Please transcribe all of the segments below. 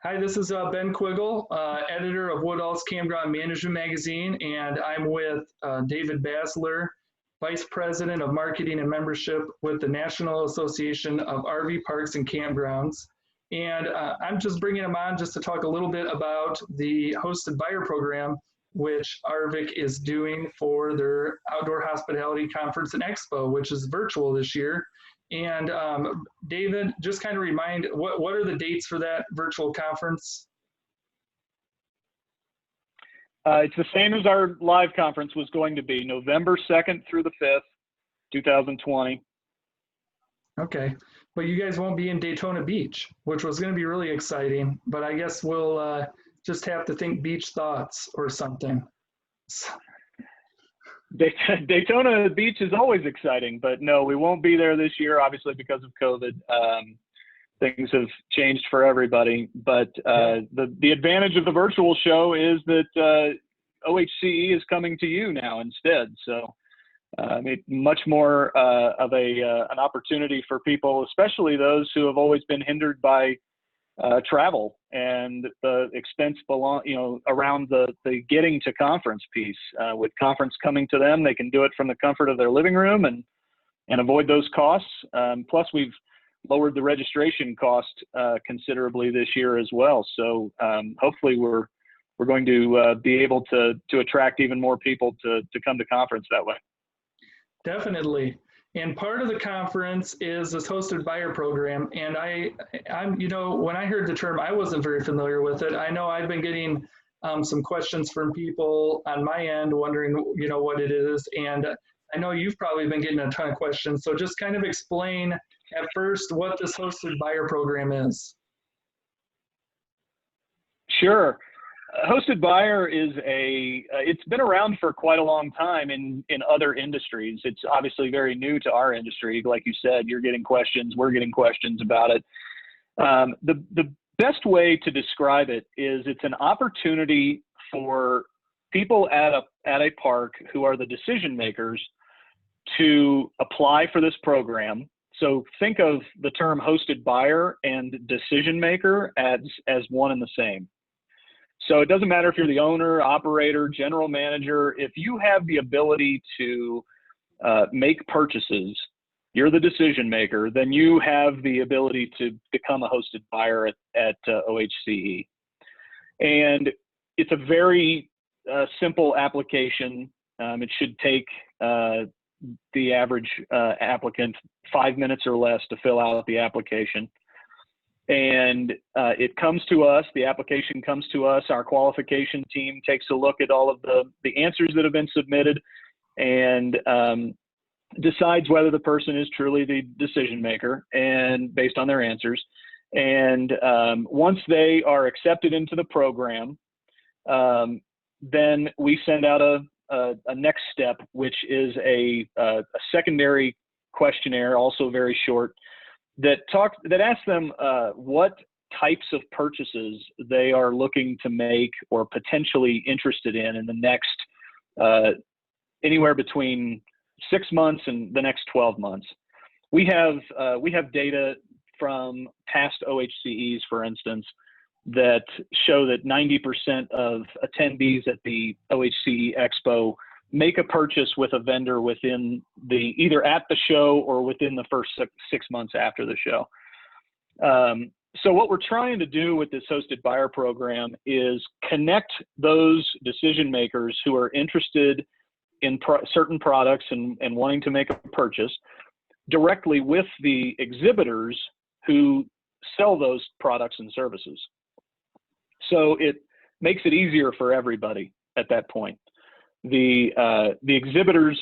Hi, this is Ben Quiggle, editor of Woodall's Campground Management Magazine, and I'm with David Basler, Vice President of Marketing and Membership with the National Association of RV Parks and Campgrounds. And I'm just bringing him on just to talk a little bit about the hosted buyer program, which ARVC is doing for their Outdoor Hospitality Conference and Expo, which is virtual this year. And David, just kind of remind, what are the dates for that virtual conference? It's the same as our live conference was going to be, November 2nd through the 5th, 2020. Okay, but you guys won't be in Daytona Beach, which was going to be really exciting, but I guess we'll just have to think beach thoughts or something. Daytona Beach is always exciting, but no, we won't be there this year, obviously because of COVID. Things have changed for everybody, but the advantage of the virtual show is that OHCE is coming to you now instead. So much more of an opportunity for people, especially those who have always been hindered by travel and the expense around the getting to conference piece. With conference coming to them, they can do it from the comfort of their living room and avoid those costs. Plus, we've lowered the registration cost considerably this year as well. So hopefully, we're going to be able to attract even more people to come to conference that way. Definitely. And part of the conference is this hosted buyer program. And I'm, when I heard the term, I wasn't very familiar with it. I know I've been getting some questions from people on my end wondering, what it is. And I know you've probably been getting a ton of questions. So just kind of explain at first what this hosted buyer program is. Sure. Hosted buyer is it's been around for quite a long time in other industries. It's obviously very new to our industry. Like you said, you're getting questions, we're getting questions about it. The best way to describe it is it's an opportunity for people at a park who are the decision makers to apply for this program. So think of the term hosted buyer and decision maker as one and the same. So it doesn't matter if you're the owner, operator, general manager, if you have the ability to make purchases, you're the decision maker, then you have the ability to become a hosted buyer at OHCE. And it's a very simple application. It should take the average applicant 5 minutes or less to fill out the application. And it comes to us, the application comes to us, our qualification team takes a look at all of the answers that have been submitted and decides whether the person is truly the decision maker and based on their answers. And once they are accepted into the program, then we send out a next step, which is a secondary questionnaire, also very short, that asks them what types of purchases they are looking to make or potentially interested in the next anywhere between 6 months and the next 12 months. We have data from past OHCEs, for instance, that show that 90% of attendees at the OHCE Expo make a purchase with a vendor within either at the show or within the first 6 months after the show. So what we're trying to do with this hosted buyer program is connect those decision makers who are interested in certain products and wanting to make a purchase directly with the exhibitors who sell those products and services. So it makes it easier for everybody at that point. The exhibitors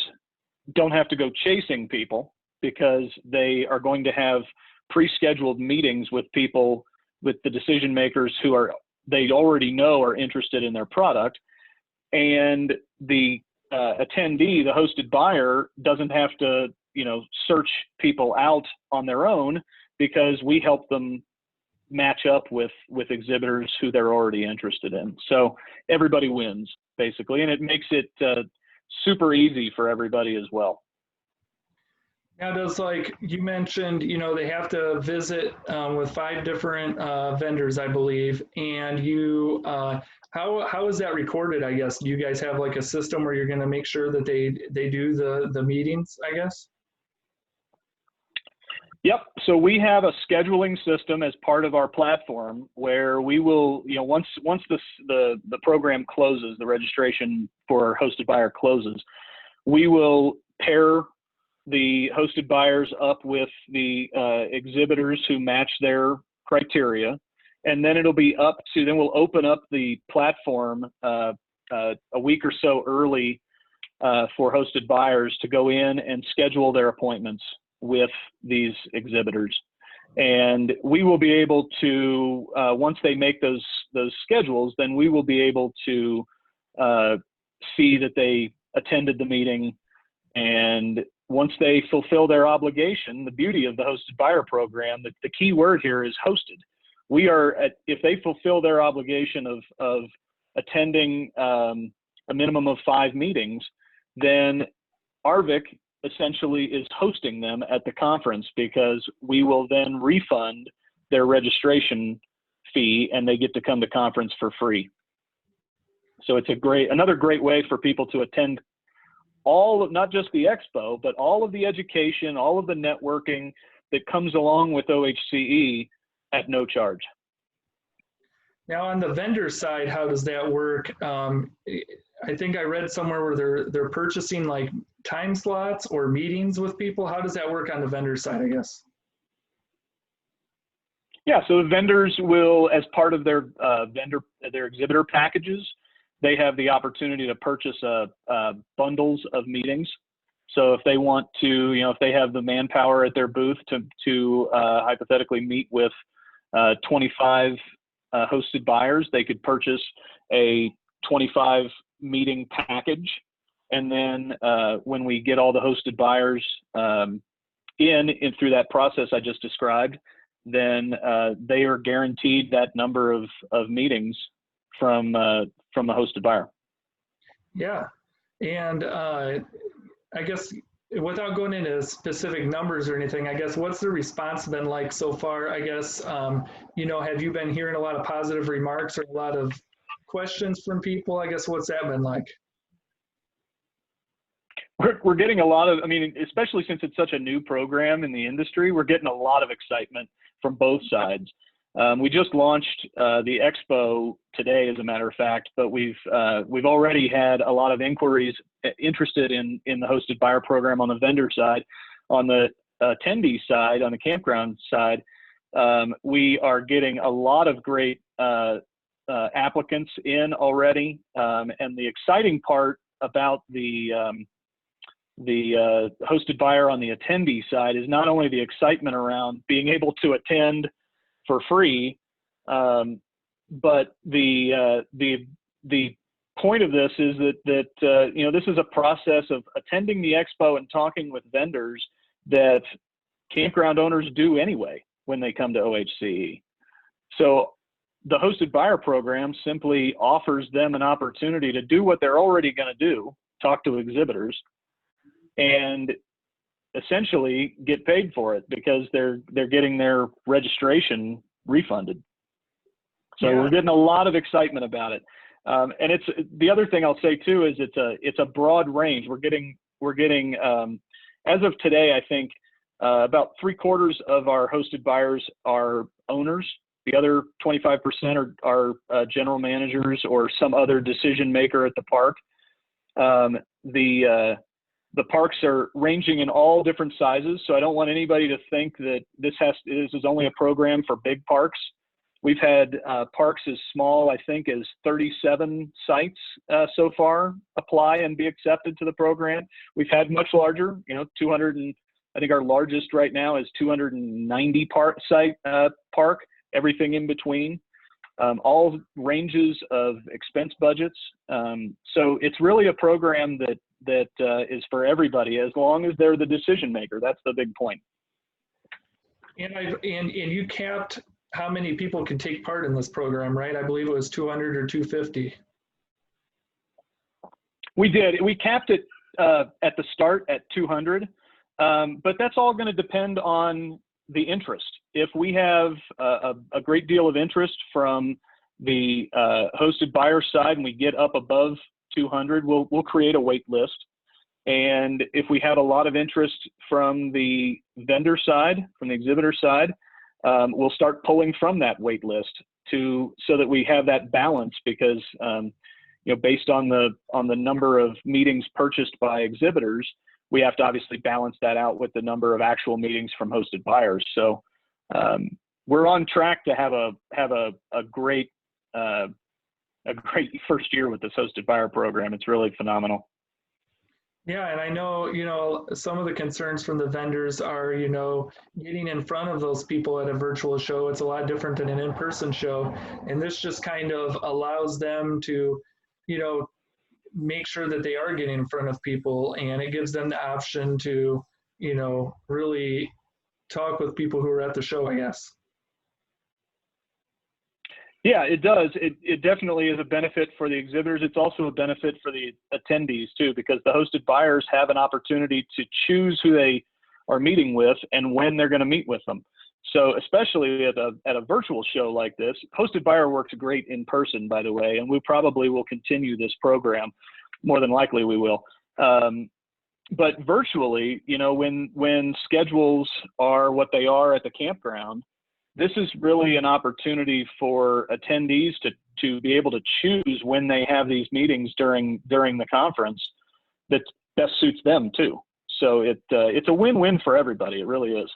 don't have to go chasing people because they are going to have pre-scheduled meetings with people, with the decision makers who they already know are interested in their product. And the attendee, the hosted buyer, doesn't have to, search people out on their own because we help them match up with exhibitors who they're already interested in. So everybody wins, basically, and it makes it super easy for everybody as well. Now, does, like you mentioned, they have to visit with 5 different vendors, I believe, and how is that recorded? I guess, do you guys have like a system where you're going to make sure that they do the meetings, I guess? Yep. So we have a scheduling system as part of our platform where we will, once the program closes, the registration for hosted buyer closes, we will pair the hosted buyers up with the exhibitors who match their criteria, and then then we'll open up the platform a week or so early for hosted buyers to go in and schedule their appointments with these exhibitors. And we will be able to, once they make those schedules, then we will be able to see that they attended the meeting. And once they fulfill their obligation, the beauty of the hosted buyer program, the key word here is hosted. If they fulfill their obligation of attending a minimum of 5 meetings, then ARVC essentially is hosting them at the conference, because we will then refund their registration fee and they get to come to conference for free. So it's another great way for people to attend not just the expo, but all of the education, all of the networking that comes along with OHCE at no charge. Now, on the vendor side, how does that work? I think I read somewhere where they're purchasing like time slots or meetings with people. How does that work on the vendor side, I guess? Yeah, so the vendors will, as part of their exhibitor packages, they have the opportunity to purchase bundles of meetings. So if they want to, if they have the manpower at their booth to hypothetically meet with 25 hosted buyers, they could purchase a 25 meeting package. And then when we get all the hosted buyers in through that process I just described, then they are guaranteed that number of meetings from the hosted buyer. Yeah, and I guess without going into specific numbers or anything, I guess what's the response been like so far? I guess, have you been hearing a lot of positive remarks or a lot of questions from people? I guess, what's that been like? We're getting a lot of, especially since it's such a new program in the industry, we're getting a lot of excitement from both sides. We just launched the expo today, as a matter of fact, but we've already had a lot of inquiries interested in the hosted buyer program on the vendor side. On the attendee side, on the campground side, we are getting a lot of great applicants in already. And the exciting part about the hosted buyer on the attendee side is not only the excitement around being able to attend for free, but the point of this is that this is a process of attending the expo and talking with vendors that campground owners do anyway when they come to OHCE. So the hosted buyer program simply offers them an opportunity to do what they're already going to do, talk to exhibitors, and essentially get paid for it because they're getting their registration refunded. So yeah, we're getting a lot of excitement about it. And it's the other thing I'll say too is it's a broad range. We're getting as of today, I think about 3/4 of our hosted buyers are owners. The other 25% are general managers or some other decision maker at the park. The parks are ranging in all different sizes, so I don't want anybody to think that this is only a program for big parks. We've had parks as small, I think, as 37 sites so far apply and be accepted to the program. We've had much larger, 200, and I think our largest right now is 290 site park, everything in between, all ranges of expense budgets. So it's really a program that is for everybody, as long as they're the decision maker. That's the big point. And you capped how many people can take part in this program, right? I believe it was 200 or 250. We did. We capped it at the start at 200. But that's all going to depend on the interest. If we have a great deal of interest from the hosted buyer side and we get up above 200, we'll create a wait list. And if we have a lot of interest from the vendor side, from the exhibitor side, we'll start pulling from that wait list so that we have that balance, because based on the number of meetings purchased by exhibitors, we have to obviously balance that out with the number of actual meetings from hosted buyers. So we're on track to have a great first year with this hosted buyer program. It's really phenomenal. Yeah, and I know, some of the concerns from the vendors are, getting in front of those people at a virtual show. It's a lot different than an in-person show. And this just kind of allows them to, make sure that they are getting in front of people, and it gives them the option to, really talk with people who are at the show, I guess. Yeah, it does. It definitely is a benefit for the exhibitors. It's also a benefit for the attendees too, because the hosted buyers have an opportunity to choose who they are meeting with and when they're going to meet with them. So especially at a virtual show like this, hosted buyer works great in person, by the way, and we probably will continue this program. More than likely we will. But virtually, when schedules are what they are at the campground, this is really an opportunity for attendees to be able to choose when they have these meetings during the conference that best suits them too. So it's a win-win for everybody. It really is.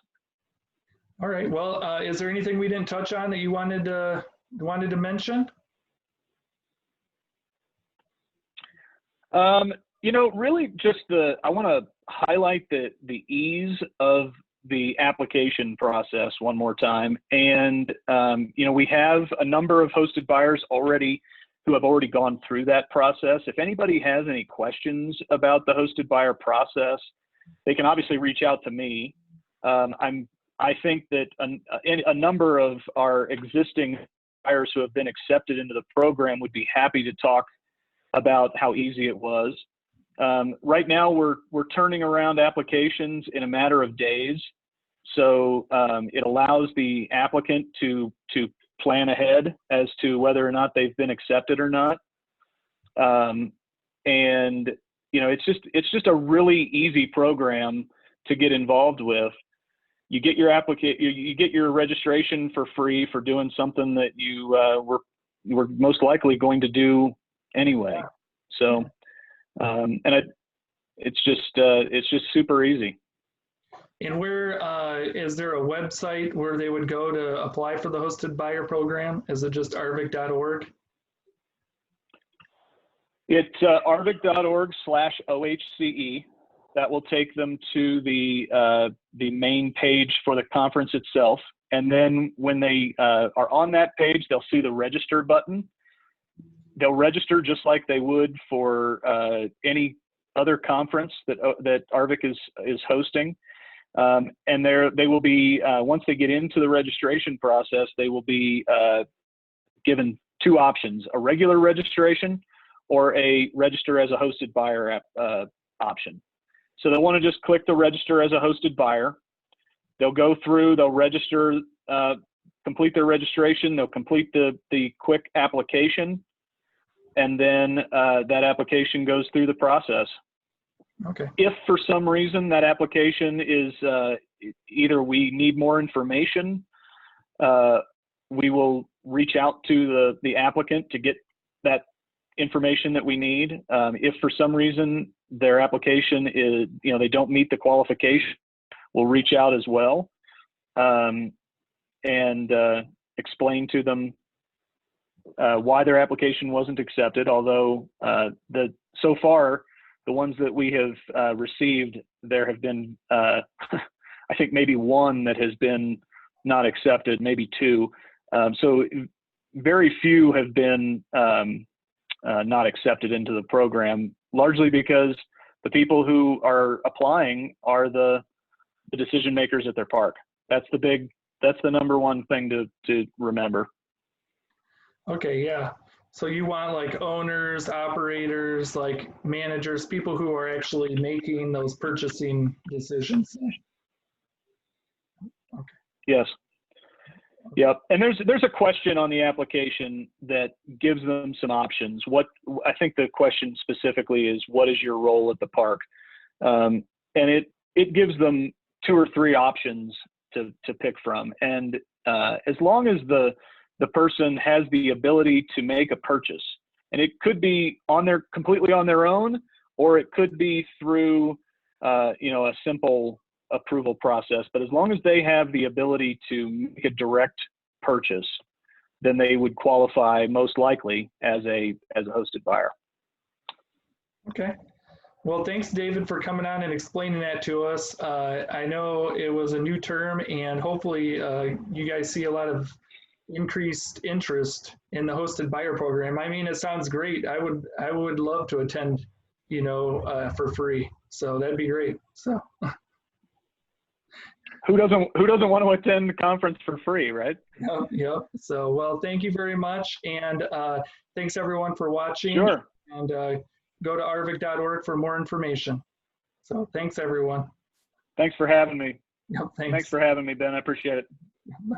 All right. Well, is there anything we didn't touch on that you wanted to mention? Really just I want to highlight the ease of the application process one more time. And, we have a number of hosted buyers who have already gone through that process. If anybody has any questions about the hosted buyer process, they can obviously reach out to me. I think that a number of our existing buyers who have been accepted into the program would be happy to talk about how easy it was. Right now, we're turning around applications in a matter of days. So it allows the applicant to plan ahead as to whether or not they've been accepted or not. And it's just a really easy program to get involved with. You get your registration for free for doing something that you were most likely going to do anyway. So, it's just super easy. And where is there a website where they would go to apply for the hosted buyer program? Is it just arvic.org? It's arvic.org/OHCE. That will take them to the main page for the conference itself. And then when they are on that page, they'll see the register button. They'll register just like they would for any other conference that ARVC is hosting. And they will be, once they get into the registration process, they will be given two options: a regular registration or a register as a hosted buyer option. So they'll want to just click the register as a hosted buyer. They'll go through, they'll register, complete their registration, they'll complete the quick application, and then that application goes through the process. Okay. If for some reason that application is either we need more information, we will reach out to the applicant to get that information that we need. If for some reason their application is, they don't meet the qualification, we'll reach out as well and explain to them why their application wasn't accepted. Although so far, the ones that we have received, there have been, I think maybe one that has been not accepted, maybe two. So very few have been not accepted into the program, largely because the people who are applying are the decision makers at their park. That's the number one thing to remember. Okay, yeah. So you want like owners, operators, like managers, people who are actually making those purchasing decisions. Okay. Yes. Yep. And there's a question on the application that gives them some options. What I think the question specifically is, what is your role at the park? And it gives them 2 or 3 options to pick from. And as long as the person has the ability to make a purchase, and it could be completely on their own, or it could be through a simple approval process, but as long as they have the ability to make a direct purchase, then they would qualify most likely as a hosted buyer. Okay. Well, thanks, David, for coming on and explaining that to us. I know it was a new term, and hopefully you guys see a lot of increased interest in the hosted buyer program. I mean, it sounds great. I would love to attend, for free. So that'd be great. So. Who doesn't want to attend the conference for free, right? Yep. So, well, thank you very much. And thanks everyone for watching. Sure. And go to arvic.org for more information. So thanks everyone. Thanks for having me. Yep, thanks. Thanks for having me, Ben. I appreciate it. Bye.